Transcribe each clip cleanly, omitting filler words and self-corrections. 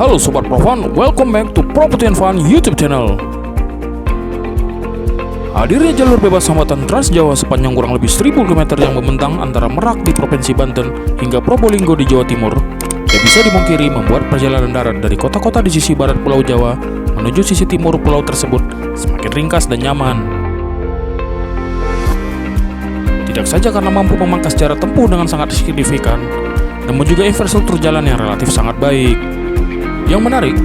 Halo Sobat Profan, welcome back to Property and Fun YouTube channel. Hadirnya jalur bebas hambatan Trans Jawa sepanjang kurang lebih 1000 km yang membentang antara Merak di Provinsi Banten hingga Probolinggo di Jawa Timur yang bisa dimungkiri membuat perjalanan darat dari kota-kota di sisi barat Pulau Jawa menuju sisi timur pulau tersebut semakin ringkas dan nyaman. Tidak saja karena mampu memangkas jarak tempuh dengan sangat signifikan, namun juga infrastruktur jalan yang relatif sangat baik. Yang menarik,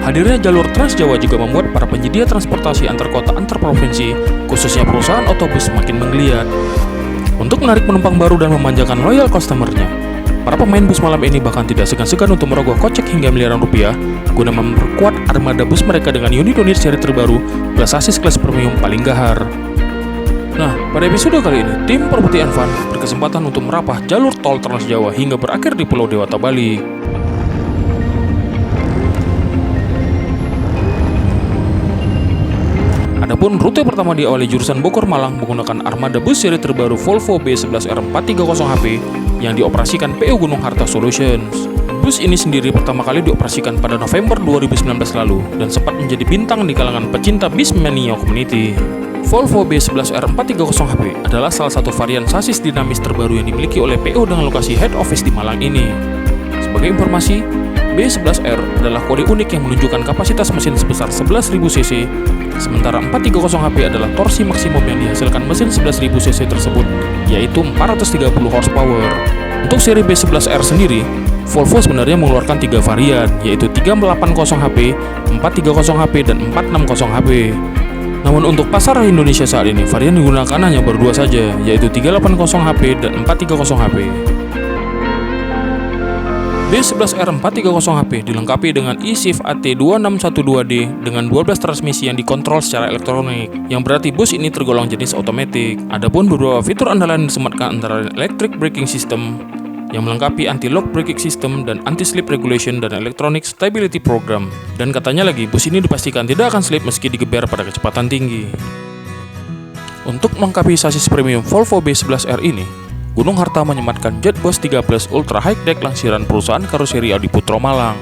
hadirnya jalur Trans Jawa juga membuat para penyedia transportasi antar kota antar provinsi, khususnya perusahaan otobus, semakin menggeliat. Untuk menarik penumpang baru dan memanjakan loyal customer-nya, para pemain bus malam ini bahkan tidak segan-segan untuk merogoh kocek hingga miliaran rupiah guna memperkuat armada bus mereka dengan unit-unit seri terbaru plus sasis kelas premium paling gahar. Nah, pada episode kali ini, tim Property and Fun berkesempatan untuk merapah jalur tol Trans Jawa hingga berakhir di Pulau Dewata, Bali. Adapun rute pertama diawali jurusan Bogor Malang menggunakan armada bus seri terbaru Volvo B11R430HP yang dioperasikan PO Gunung Harta Solutions. Bus ini sendiri pertama kali dioperasikan pada November 2019 lalu dan sempat menjadi bintang di kalangan pecinta Bismania community. Volvo B11R430HP adalah salah satu varian sasis dinamis terbaru yang dimiliki oleh PO dengan lokasi head office di Malang ini. Sebagai informasi, B11R adalah kode unik yang menunjukkan kapasitas mesin sebesar 11.000 cc, sementara 430HP adalah torsi maksimum yang dihasilkan mesin 11.000 cc tersebut, yaitu 430 horsepower. Untuk seri B11R sendiri, Volvo sebenarnya mengeluarkan 3 varian, yaitu 380HP, 430HP, dan 460HP. Namun untuk pasar Indonesia saat ini, varian digunakan hanya berdua saja, yaitu 380HP dan 430HP. B11R430HP dilengkapi dengan eShift AT2612D dengan 12 transmisi yang dikontrol secara elektronik, yang berarti bus ini tergolong jenis otomatis. Adapun beberapa fitur andalan disematkan antara electric braking system yang melengkapi anti-lock braking system dan anti-slip regulation dan electronic stability program. Dan katanya lagi, bus ini dipastikan tidak akan slip meski digeber pada kecepatan tinggi. Untuk melengkapi sasis premium Volvo B11R ini, Gunung Harta menyematkan JetBus 3 Plus Ultra High Deck lansiran perusahaan karoseri Adi Putro Malang.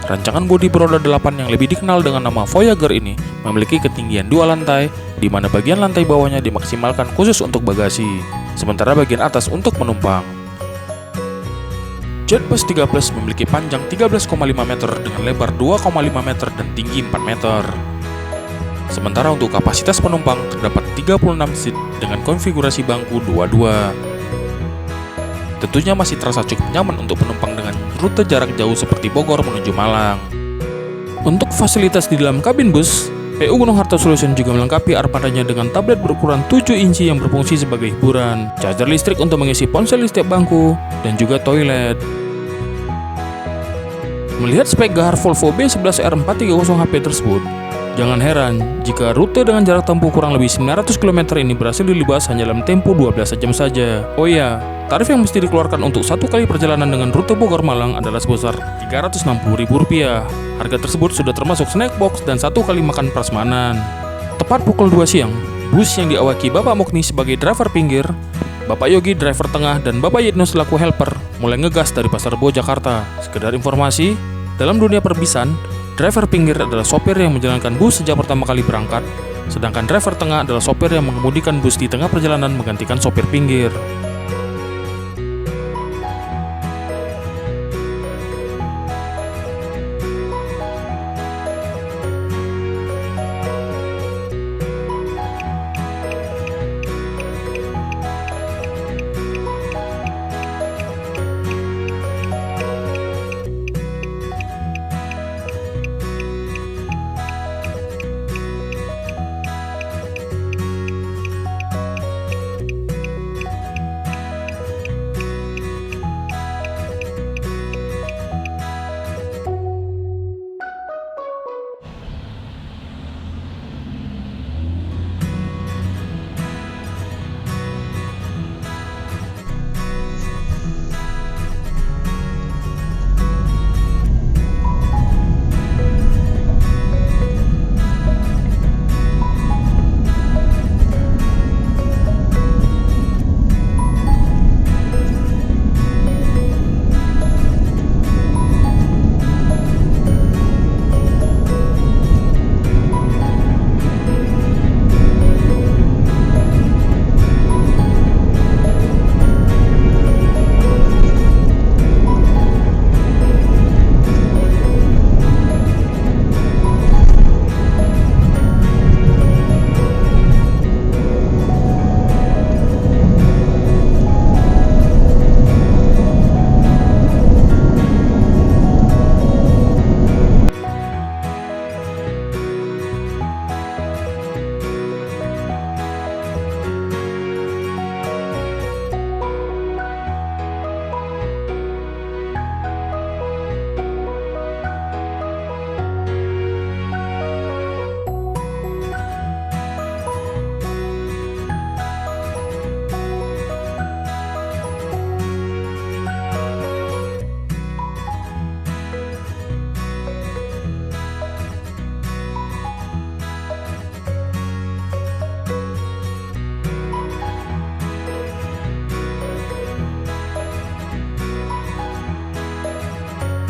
Rancangan bodi beroda 8 yang lebih dikenal dengan nama Voyager ini memiliki ketinggian 2 lantai, di mana bagian lantai bawahnya dimaksimalkan khusus untuk bagasi, sementara bagian atas untuk penumpang. JetBus 3 Plus memiliki panjang 13,5 meter dengan lebar 2,5 meter dan tinggi 4 meter. Sementara untuk kapasitas penumpang terdapat 36 seat dengan konfigurasi bangku 22. Tentunya masih terasa cukup nyaman untuk penumpang dengan rute jarak jauh seperti Bogor menuju Malang. Untuk fasilitas di dalam kabin bus, PO Gunung Harta Solution juga melengkapi armadanya dengan tablet berukuran 7 inci yang berfungsi sebagai hiburan, charger listrik untuk mengisi ponsel di setiap bangku, dan juga toilet. Melihat spek gahar Volvo B11R430HP tersebut, jangan heran jika rute dengan jarak tempuh kurang lebih 900 km ini berhasil dilibas hanya dalam tempo 12 jam saja. Oh iya, tarif yang mesti dikeluarkan untuk satu kali perjalanan dengan rute Bogor Malang adalah sebesar Rp360.000. Harga tersebut sudah termasuk snack box dan satu kali makan prasmanan. Tepat pukul 2 siang, bus yang diawaki Bapak Mukni sebagai driver pinggir, Bapak Yogi driver tengah, dan Bapak Yitno selaku helper mulai ngegas dari Pasar Rebo, Jakarta. Sekedar informasi, dalam dunia perbisan, driver pinggir adalah sopir yang menjalankan bus sejak pertama kali berangkat, sedangkan driver tengah adalah sopir yang mengemudikan bus di tengah perjalanan menggantikan sopir pinggir.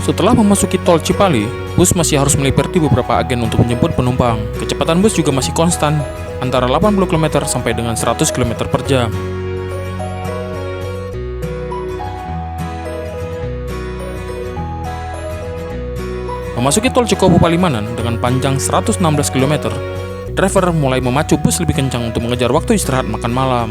Setelah memasuki tol Cipali, bus masih harus meliperti beberapa agen untuk menjemput penumpang. Kecepatan bus juga masih konstan, antara 80 km sampai dengan 100 km per jam. Memasuki tol Cikopo Palimanan dengan panjang 116 km, driver mulai memacu bus lebih kencang untuk mengejar waktu istirahat makan malam.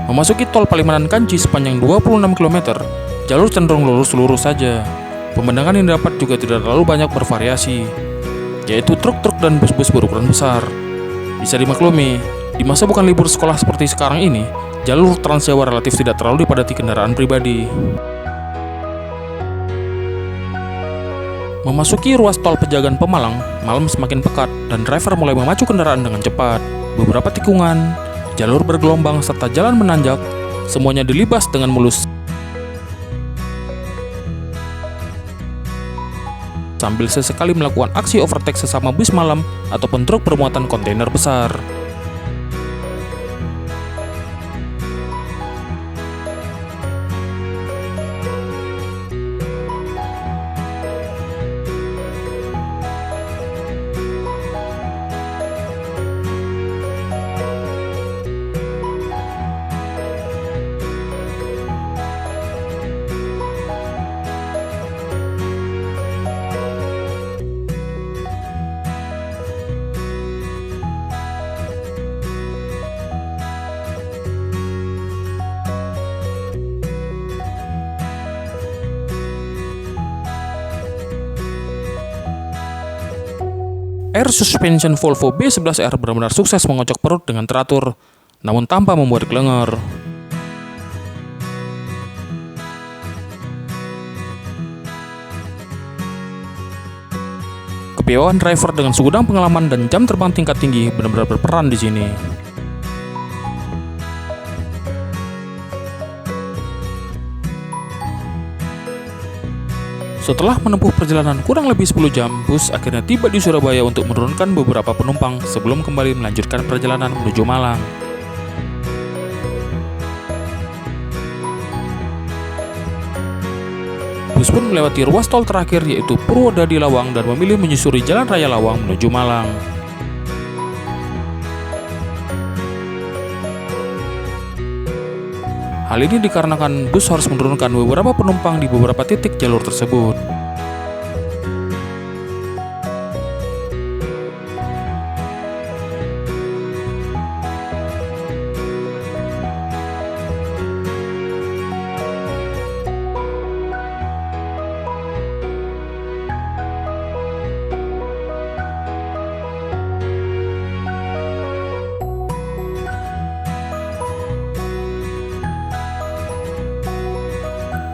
Memasuki tol Palimanan Kanci sepanjang 26 km, jalur cenderung lurus-lurus saja. Pemandangan yang didapat juga tidak terlalu banyak bervariasi, yaitu truk-truk dan bus-bus berukuran besar. Bisa dimaklumi, di masa bukan libur sekolah seperti sekarang ini, jalur Trans Jawa relatif tidak terlalu dipadati kendaraan pribadi. Memasuki ruas tol Pejagan Pemalang, malam semakin pekat dan driver mulai memacu kendaraan dengan cepat. Beberapa tikungan, jalur bergelombang serta jalan menanjak, semuanya dilibas dengan mulus. Sambil sesekali melakukan aksi overtake sesama bus malam ataupun truk bermuatan kontainer besar. Air suspension Volvo B11R benar-benar sukses mengocok perut dengan teratur, namun tanpa membuat kelenger. Kepiawaian driver dengan segudang pengalaman dan jam terbang tingkat tinggi benar-benar berperan di sini. Setelah menempuh perjalanan kurang lebih 10 jam, bus akhirnya tiba di Surabaya untuk menurunkan beberapa penumpang sebelum kembali melanjutkan perjalanan menuju Malang. Bus pun melewati ruas tol terakhir yaitu Purwodadi Lawang dan memilih menyusuri Jalan Raya Lawang menuju Malang. Hal ini dikarenakan bus harus menurunkan beberapa penumpang di beberapa titik jalur tersebut.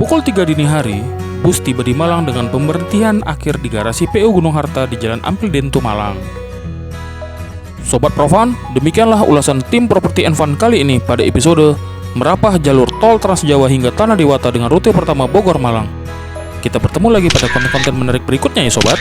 Pukul 3 dini hari, bus tiba di Malang dengan pemberhentian akhir di garasi PO Gunung Harta di Jalan Ampel Dentu, Malang. Sobat Profan, demikianlah ulasan tim Property and Fun kali ini pada episode merapah jalur tol Trans Jawa hingga Tanah Dewata dengan rute pertama Bogor Malang. Kita bertemu lagi pada konten-konten menarik berikutnya ya sobat.